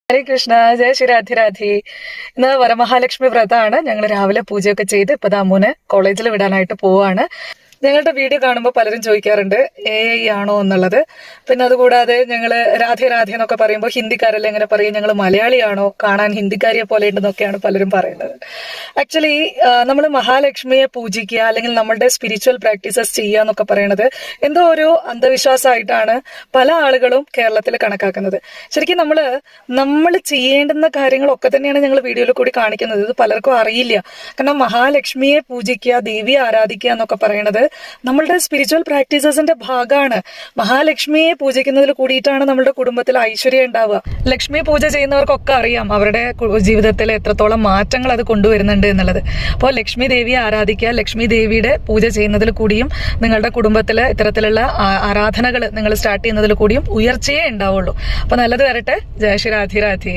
ഹരേ കൃഷ്ണ, ജയ ശ്രീ രാധി രാധി. ഇന്ന് വരമഹാലക്ഷ്മി വ്രതമാണ്. ഞങ്ങൾ രാവിലെ പൂജയൊക്കെ ചെയ്ത് ഇപ്പൊ ദാമുനെ കോളേജിൽ വിടാനായിട്ട് പോവാണ്. ഞങ്ങളുടെ വീഡിയോ കാണുമ്പോൾ പലരും ചോദിക്കാറുണ്ട് AI ആണോ എന്നുള്ളത്. പിന്നെ അതുകൂടാതെ ഞങ്ങൾ രാധേ രാധേ എന്നൊക്കെ പറയുമ്പോൾ ഹിന്ദിക്കാരല്ലേ എങ്ങനെ പറയും, ഞങ്ങൾ മലയാളിയാണോ, കാണാൻ ഹിന്ദിക്കാരിയെ പോലെ ഉണ്ടെന്നൊക്കെയാണ് പലരും പറയുന്നത്. ആക്ച്വലി നമ്മൾ മഹാലക്ഷ്മിയെ പൂജിക്കുക അല്ലെങ്കിൽ നമ്മളുടെ സ്പിരിച്വൽ പ്രാക്ടീസസ് ചെയ്യുക എന്നൊക്കെ പറയുന്നത് എന്തോ ഒരു അന്ധവിശ്വാസമായിട്ടാണ് പല ആളുകളും കേരളത്തിൽ കണക്കാക്കുന്നത്. ശരിക്കും നമ്മൾ ചെയ്യേണ്ടുന്ന കാര്യങ്ങളൊക്കെ തന്നെയാണ് ഞങ്ങൾ വീഡിയോയിൽ കൂടി കാണിക്കുന്നത്. ഇത് പലർക്കും അറിയില്ല. കാരണം മഹാലക്ഷ്മിയെ പൂജിക്കുക, ദേവിയെ ആരാധിക്കുക എന്നൊക്കെ പറയുന്നത് നമ്മളുടെ സ്പിരിച്വൽ പ്രാക്ടീസസിന്റെ ഭാഗമാണ്. മഹാലക്ഷ്മിയെ പൂജിക്കുന്നതിൽ കൂടിയിട്ടാണ് നമ്മുടെ കുടുംബത്തിൽ ഐശ്വര്യം ഉണ്ടാവുക. ലക്ഷ്മി പൂജ ചെയ്യുന്നവർക്കൊക്കെ അറിയാം അവരുടെ ജീവിതത്തിൽ എത്രത്തോളം മാറ്റങ്ങൾ അത് കൊണ്ടുവരുന്നുണ്ട് എന്നുള്ളത്. അപ്പോൾ ലക്ഷ്മി ദേവിയെ ആരാധിക്കുക, ലക്ഷ്മി ദേവിയുടെ പൂജ ചെയ്യുന്നതിൽ കൂടിയും നിങ്ങളുടെ കുടുംബത്തിൽ ഇത്തരത്തിലുള്ള ആരാധനകൾ നിങ്ങൾ സ്റ്റാർട്ട് ചെയ്യുന്നതിൽ കൂടിയും ഉയർച്ചയേ ഉണ്ടാവുള്ളൂ. അപ്പൊ നല്ലത് വരട്ടെ. ജയ ശ്രീ രാധി രാധി.